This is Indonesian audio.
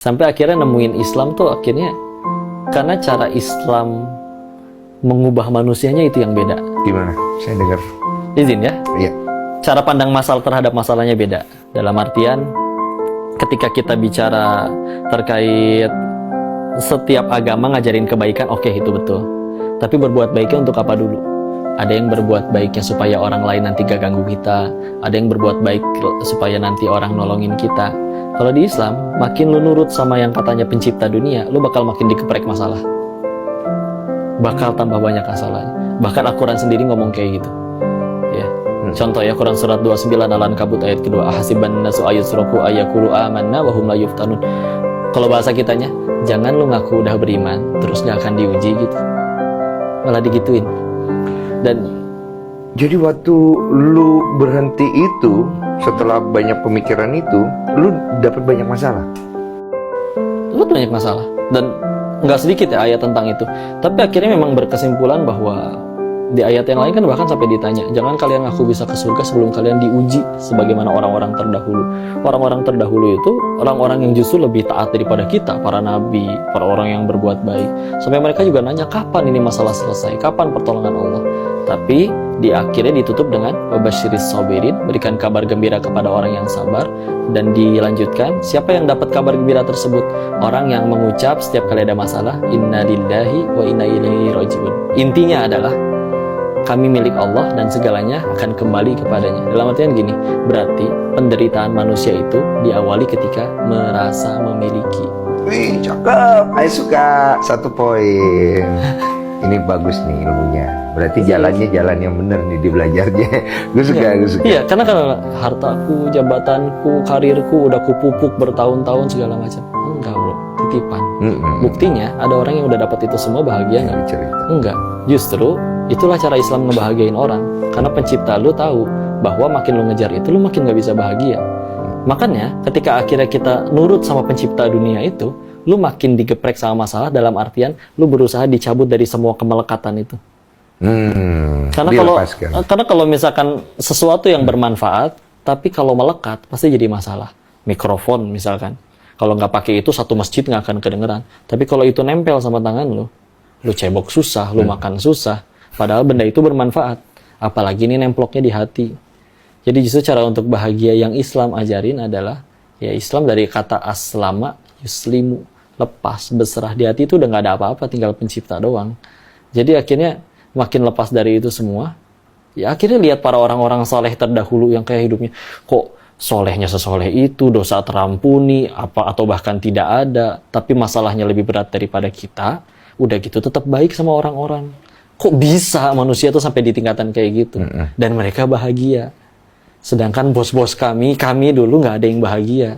Sampai akhirnya nemuin Islam tuh akhirnya karena cara Islam mengubah manusianya itu yang beda. Gimana? Saya dengar. Izin ya? Iya. Cara pandang masalah terhadap masalahnya beda. Dalam artian ketika kita bicara terkait setiap agama ngajarin kebaikan, oke, itu betul. Tapi berbuat baiknya untuk apa dulu? Ada yang berbuat baiknya supaya orang lain nanti gak ganggu kita. Ada yang berbuat baik supaya nanti orang nolongin kita. Kalau di Islam, makin lu nurut sama yang katanya pencipta dunia, lu bakal makin dikeprek masalah. Bakal tambah banyak masalahnya. Bahkan Al-Quran sendiri ngomong kayak gitu. Ya. Contoh ya, Quran surat 29 Al-Ankabut ayat kedua. Ahasiban nasu ayusroku ayakulu amanna wahum la yuftanun. Kalau bahasa kitanya, jangan lu ngaku udah beriman, terus gak akan diuji gitu. Malah digituin. Dan jadi waktu lu berhenti itu, setelah banyak pemikiran itu, lu dapat banyak masalah. lu banyak masalah. Dan nggak sedikit ya ayat tentang itu. Tapi akhirnya memang berkesimpulan bahwa di ayat yang lain kan bahkan sampai ditanya, jangan kalian ngaku bisa ke surga sebelum kalian diuji sebagaimana orang-orang terdahulu. Orang-orang terdahulu itu orang-orang yang justru lebih taat daripada kita, para nabi, para orang yang berbuat baik. Sampai mereka juga nanya, kapan ini masalah selesai? Kapan pertolongan Allah? Tapi di akhirnya ditutup dengan wabasyiris sabirin, berikan kabar gembira kepada orang yang sabar. Dan dilanjutkan, siapa yang dapat kabar gembira tersebut? Orang yang mengucap setiap kali ada masalah, inna lillahi wa inna ilaihi rajiun. Intinya adalah kami milik Allah dan segalanya akan kembali kepadanya. Dalam artian gini, berarti penderitaan manusia itu diawali ketika merasa memiliki. Wih, cakep. Saya suka. 1 poin. Ini bagus nih ilmunya. Berarti jalannya jalan yang benar nih di belajarnya. Gue suka. Iya, karena kan hartaku, jabatanku, karirku udah kupupuk bertahun-tahun segala macam. Enggak bro, titipan. Buktinya ada orang yang udah dapat itu semua bahagia nggak? Enggak. Justru itulah cara Islam ngebahagiain orang. Karena pencipta lu tahu bahwa makin lu ngejar itu, lu makin gak bisa bahagia. Makanya ketika akhirnya kita nurut sama pencipta dunia itu, lu makin digeprek sama masalah, dalam artian lu berusaha dicabut dari semua kemelekatan itu. Karena kalau misalkan sesuatu yang bermanfaat, tapi kalau melekat pasti jadi masalah. Mikrofon misalkan, kalau nggak pakai itu satu masjid nggak akan kedengeran. Tapi kalau itu nempel sama tangan lu cebok susah, lu makan susah. Padahal benda itu bermanfaat. Apalagi ini nemploknya di hati. Jadi justru cara untuk bahagia yang Islam ajarin adalah, ya Islam dari kata aslama, yuslimu, lepas, berserah. Di hati itu udah nggak ada apa-apa, tinggal pencipta doang. Jadi akhirnya makin lepas dari itu semua, ya akhirnya lihat para orang-orang soleh terdahulu yang kayak hidupnya, kok solehnya sesoleh itu, dosa terampuni, apa atau bahkan tidak ada, tapi masalahnya lebih berat daripada kita, udah gitu tetap baik sama orang-orang. Kok bisa manusia tuh sampai di tingkatan kayak gitu? Dan mereka bahagia. Sedangkan bos-bos kami dulu nggak ada yang bahagia.